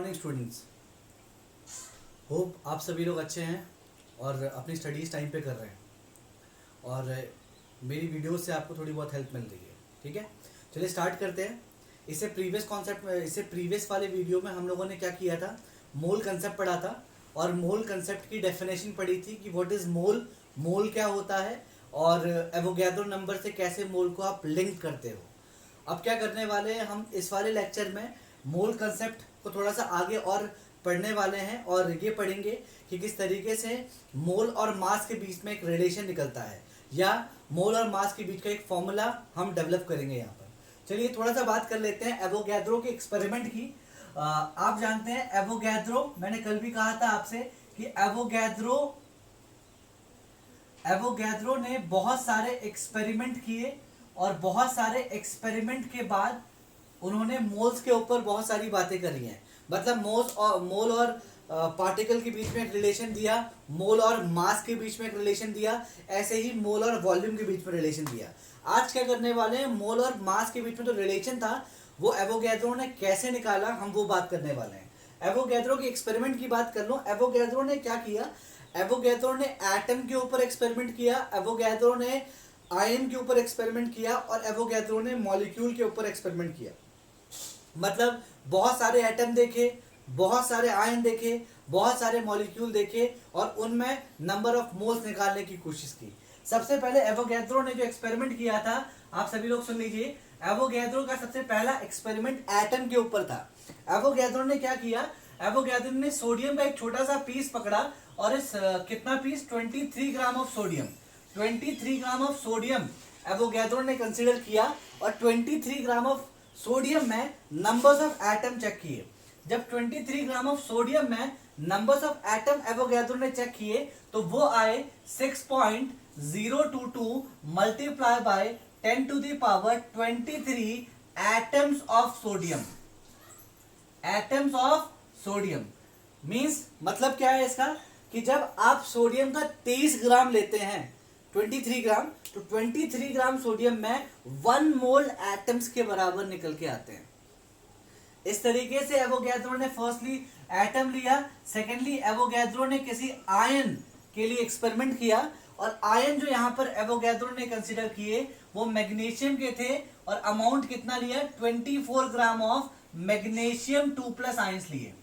Morning students. Hope आप सभी लोग अच्छे हैं और अपनी स्टडीज़ टाइम पे कर रहे हैं और मेरी वीडियो से आपको थोड़ी बहुत हेल्प मिल रही है। ठीक है, चलिए स्टार्ट करते हैं। इससे प्रीवियस वाले वीडियो में हम लोगों ने क्या किया था, मोल कंसेप्ट पढ़ा था और मोल कंसेप्ट की डेफिनेशन पढ़ी थी कि व्हाट इज़ मोल, मोल क्या होता है और एवोगैड्रो नंबर से कैसे मोल को आप लिंक करते हो। अब क्या करने वाले हैं हम इस वाले लेक्चर में, मोल कंसेप्ट को थोड़ा सा आगे और पढ़ने वाले हैं और ये पढ़ेंगे कि किस तरीके से मोल और मास के बीच में एक रिलेशन निकलता है या मोल और मास के बीच का एक फॉर्मूला हम डेवलप करेंगे यहाँ पर। चलिए थोड़ा सा बात कर लेते हैं एवोगैड्रो के एक्सपेरिमेंट की। आप जानते हैं एवोगैड्रो, मैंने कल भी कहा था आपसे कि एवोगैड्रो ने बहुत सारे एक्सपेरिमेंट किए और बहुत सारे एक्सपेरिमेंट के बाद उन्होंने मोल्स के ऊपर बहुत सारी बातें करी हैं। मतलब मोल और पार्टिकल के बीच में एक रिलेशन दिया, मोल और मास के बीच में एक रिलेशन दिया, ऐसे ही मोल और वॉल्यूम के बीच में रिलेशन दिया। आज क्या करने वाले हैं, मोल और मास के बीच में जो रिलेशन था वो एवोगैड्रो ने कैसे निकाला, हम वो बात करने वाले हैं। एवोगैड्रो के एक्सपेरिमेंट की बात कर लो। एवोगैड्रो ने क्या किया, एवोगैड्रो ने एटम के ऊपर एक्सपेरिमेंट किया, एवोगैड्रो ने आयन के ऊपर एक्सपेरिमेंट किया और एवोगैड्रो ने मॉलिक्यूल के ऊपर एक्सपेरिमेंट किया। मतलब बहुत सारे एटम देखे, बहुत सारे आयन देखे, बहुत सारे मॉलिक्यूल देखे और उनमें नंबर ऑफ मोल्स निकालने की कोशिश की। सबसे पहले एवोगैड्रो ने जो एक्सपेरिमेंट किया था, आप सभी लोग सुन लीजिए। एवोगैड्रो का सबसे पहला एक्सपेरिमेंट एटम के ऊपर था। एवोगैड्रो ने क्या किया, एवोगैड्रो ने सोडियम का एक छोटा सा पीस पकड़ा और इस कितना piece, 23 gram of sodium, 23 gram of sodium Avogadro ने कंसीडर किया और 23 ग्राम ऑफ सोडियम में नंबर्स ऑफ एटम चेक किए। जब 23 ग्राम ऑफ सोडियम में नंबर्स ऑफ एटम एवोगैड्रो ने चेक किए तो वो आए 6.022 multiply by 10 to the power 23 atoms of sodium. Atoms of sodium means मतलब क्या है इसका, कि जब आप सोडियम का 23 ग्राम लेते हैं, 23 ग्राम, तो 23 ग्राम सोडियम में 1 मोल एटम्स के बराबर निकल के आते हैं। इस तरीके से एवोगैड्रो ने फर्स्टली एटम लिया, सेकेंडली एवोगैड्रो ने किसी आयन के लिए एक्सपेरिमेंट किया और आयन जो यहाँ पर एवोगैड्रो ने कंसीडर किए वो मैग्नीशियम के थे और अमाउंट कितना लिया, 24 ग्राम ऑफ मैग्नीशियम 2+ आयंस लिए।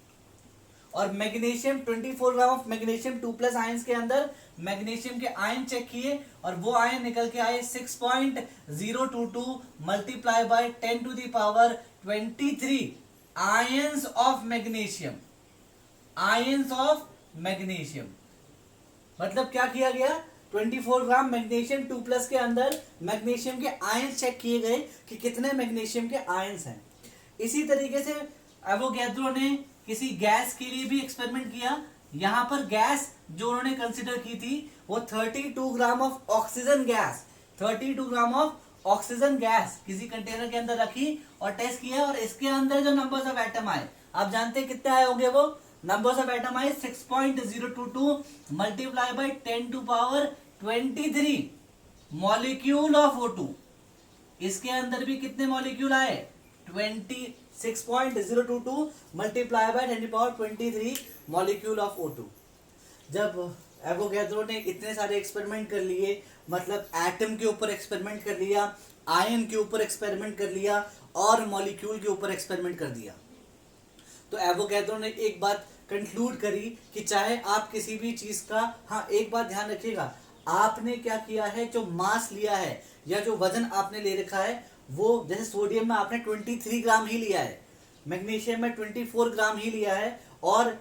और magnesium 24 gram of magnesium 2+ ions के अंदर मैग्नीशियम के आयन चेक किए और वो आयन निकल के आए 6.022 multiply by 10 to the power 23 ions of magnesium. Ions of magnesium मतलब क्या किया गया, 24 ग्राम मैग्नीशियम 2+ के अंदर मैग्नीशियम के आयंस चेक किए गए कि कितने मैग्नीशियम के आयंस हैं। इसी तरीके से एवोगैड्रो ने किसी गैस के लिए भी एक्सपेरिमेंट किया। यहां पर गैस जो उन्होंने कंसीडर की थी वो 32 gram of oxygen gas, 32 gram of oxygen gas किसी कंटेनर के अंदर रखी और टेस्ट किया और इसके अंदर जो नंबर्स ऑफ एटम आए, आप जानते हैं कितने आए होंगे, वो नंबर्स ऑफ एटम आए 6.022 multiply by 10 to power 23 molecule of O2। इसके अंदर भी कितने मॉलिक्यूल आए, 6.022 multiply by 10 to power 23 molecule of O2। जब एवोगैड्रो ने इतने सारे एक्सपेरिमेंट कर लिए, मतलब एटम के ऊपर एक्सपेरिमेंट कर लिया, आयन के ऊपर एक्सपेरिमेंट कर लिया और मॉलिक्यूल के ऊपर एक्सपेरिमेंट कर दिया, तो एवोगैड्रो ने एक बात कंक्लूड करी कि चाहे आप किसी भी चीज का, हाँ एक बात ध्यान रखिएगा, आपने क्या किया है, जो मास लिया है या जो वजन आपने ले रखा है वो, जैसे सोडियम में आपने 23 ग्राम ही लिया है, मैग्नीशियम में 24 ग्राम ही लिया है और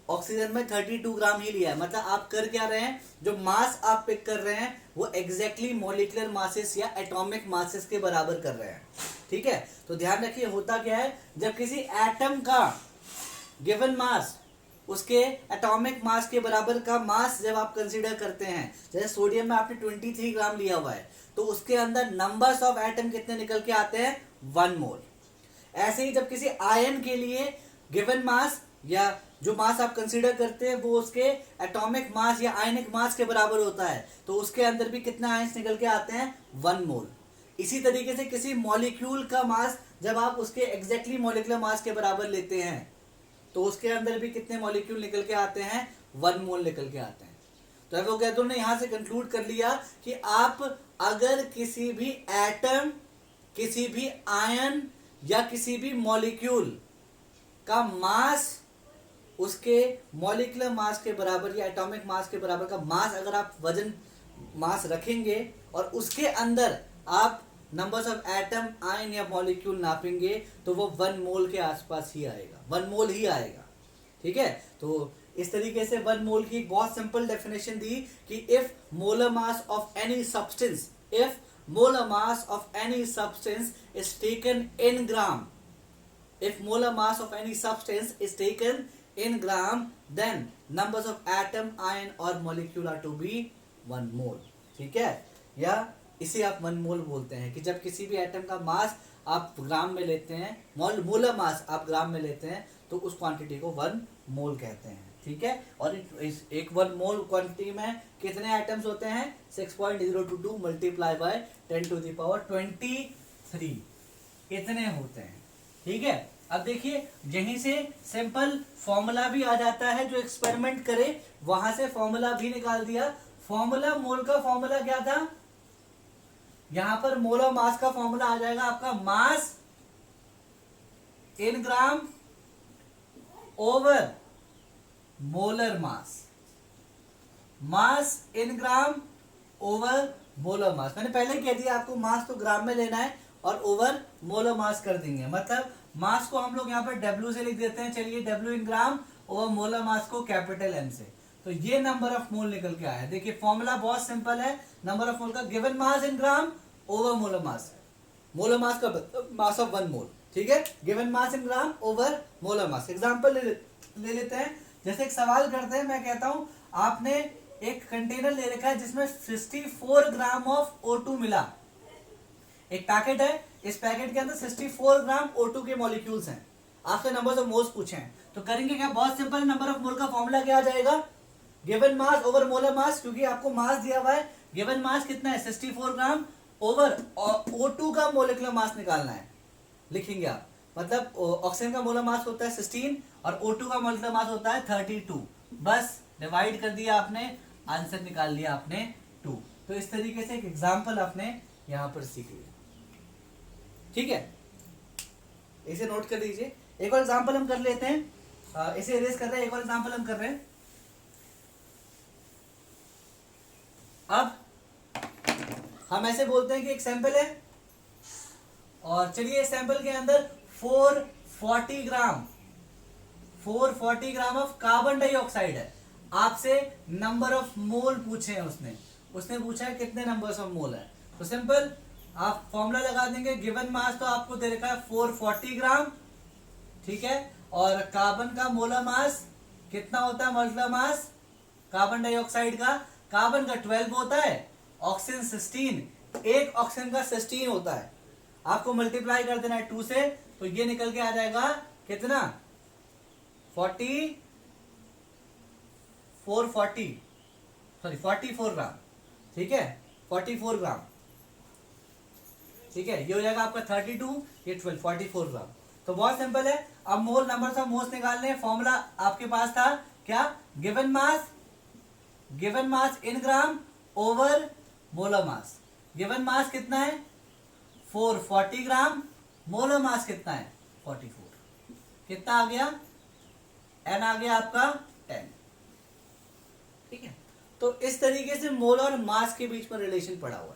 ऑक्सीजन में 32 ग्राम ही लिया है। मतलब आप कर क्या रहे हैं, जो मास आप पिक कर रहे हैं वो एग्जैक्टली मॉलिक्यूलर मासेस या एटॉमिक मासेस के बराबर कर रहे हैं। ठीक है, तो ध्यान रखिए होता क्या है, जब किसी एटम का गिवन मास उसके एटॉमिक मास के बराबर का मास जब आप कंसीडर करते हैं, जैसे सोडियम में आपने 23 ग्राम लिया हुआ है तो उसके अंदर नंबर्स ऑफ एटम कितने निकल के आते हैं, 1 मोल। ऐसे ही जब किसी आयन के लिए गिवन मास या जो मास आप कंसीडर करते हैं वो उसके एटॉमिक मास या आयनिक मास के बराबर होता है तो उसके अंदर भी कितने आयंस निकल के आते हैं, 1 मोल। इसी तरीके से किसी मॉलिक्यूल का मास जब आप उसके एग्जैक्टली मॉलिक्यूलर मास के बराबर लेते हैं तो उसके अंदर भी कितने मॉलिक्यूल निकल के आते हैं, 1 मोल निकल के आते हैं। तो वो कहते हैं, यहां से कंक्लूड कर लिया कि आप अगर किसी भी एटम, किसी भी आयन या किसी भी मॉलिक्यूल का मास उसके मॉलिक्यूलर मास के बराबर या एटॉमिक मास के बराबर का मास अगर आप वजन मास रखेंगे और उसके अंदर आप नंबर्स ऑफ एटम, आयन या मॉलिक्यूल नापेंगे तो वो 1 मोल के आसपास ही आएगा, 1 मोल ही आएगा। ठीक है, तो इस तरीके से 1 मोल की एक बहुत सिंपल डेफिनेशन दी कि if molar mass of any substance, if molar mass of any substance is taken in gram, if molar mass of any substance is taken in gram, then numbers of atom, ion or molecule are to be 1 mole। ठीक है, या इसे आप 1 मोल बोलते हैं कि जब किसी भी एटम का मास आप ग्राम में लेते हैं, मोलर मास आप ग्राम में लेते हैं, तो उस क्वांटिटी को 1 मोल कहते हैं। ठीक है, और इस एक 1 मोल क्वांटिटी में कितने एटम्स होते हैं, 6.022 मल्टीप्लाई बाय 10⁻23 इतने होते हैं। ठीक है, अब देखिए यहीं से सिंपल फॉर्मूला भी आ जाता है, जो एक्सपेरिमेंट करे वहां से फॉर्मूला भी निकाल दिया। फॉर्मूला, मोल का फॉर्मूला क्या था, यहां पर मोलर मास का फॉर्मूला आ जाएगा आपका मास in gram over molar mass, mass in gram over molar मास। मैंने पहले कह दिया आपको मास तो ग्राम में लेना है और ओवर मोलर मास कर देंगे, मतलब मास को हम लोग यहाँ पर W से लिख देते हैं। चलिए W इन ग्राम ओवर मोलर मास को कैपिटल M से, तो ये नंबर ऑफ मोल निकल के आया है। देखिए फॉर्मूला बहुत सिंपल है, नंबर ऑफ मोल का given mass in gram over molar mass, molar mass का मास ऑफ 1 मोल। ठीक है, given mass in gram over molar mass. Example ले लेते हैं, जैसे एक सवाल करते हैं, मैं कहता हूं आपने एक कंटेनर ले रखा है जिसमें 64 ग्राम ऑफ O2 मिला। एक पैकेट है, इस पैकेट के अंदर 64 ग्राम O2 के मॉलिक्यूल्स हैं, आपसे नंबर ऑफ मोल्स पूछे हैं, तो करेंगे क्या, बहुत सिंपल, नंबर ऑफ मोल का फॉर्मूला क्या आ जाएगा, गिवन मास ओवर मोलर मास, क्योंकि आपको मास दिया हुआ है, गिवन मास कितना है 64 ग्राम ओवर O2 का मोलिकुलर मास निकालना है, लिखेंगे आप, मतलब ऑक्सीजन का मोलर मास होता है 16 और O2 का मोलिकुलर मास होता है 32, बस डिवाइड कर दिया आपने, आंसर निकाल लिया आपने 2। तो इस तरीके से एक एग्जाम्पल आपने यहां पर सीख लिया। ठीक है, इसे नोट कर लीजिए। एक और एग्जांपल हम कर लेते हैं, इसे इरेज कर रहे हैं, एक और एग्जांपल हम कर रहे हैं। अब हम ऐसे बोलते हैं कि एक सैंपल है और चलिए सैंपल के अंदर 440 ग्राम ऑफ कार्बन डाइऑक्साइड है। आपसे नंबर ऑफ मोल पूछे हैं, उसने पूछा है कितने नंबर्स ऑफ मोल है, तो सिंपल आप फॉर्मूला लगा देंगे, गिवन मास तो आपको दे रखा है 440 ग्राम, ठीक है, और कार्बन का मोलर मास कितना होता है, मोलर मास कार्बन डाइऑक्साइड का, कार्बन का 12 होता है, ऑक्सीजन 16, एक ऑक्सीजन का 16 होता है, आपको मल्टीप्लाई कर देना है 2 से, तो ये निकल के आ जाएगा कितना 44 ग्राम। ठीक है, 44 ग्राम, ठीक है, ये हो जाएगा आपका 32, ये 12, 44 ग्राम। तो बहुत सिंपल है। अब मोल, नंबर ऑफ मोल्स निकालने, फॉर्मूला आपके पास था क्या, given mass in gram over molar mass. Given mass कितना है 440 ग्राम, मोलर मास कितना है 44, कितना आ गया, एन आ गया आपका 10। ठीक है, तो इस तरीके से मोल और मास के बीच में रिलेशन पड़ा हुआ है।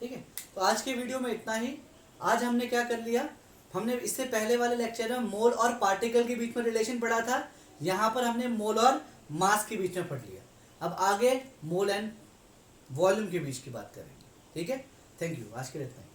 ठीक है, तो आज के वीडियो में इतना ही। आज हमने क्या कर लिया, हमने इससे पहले वाले लेक्चर में मोल और पार्टिकल के बीच में रिलेशन पढ़ा था, यहां पर हमने मोल और मास के बीच में पढ़ लिया। अब आगे मोल एंड वॉल्यूम के बीच की बात करेंगे। ठीक है, थैंक यू, आज के लिए इतना ही।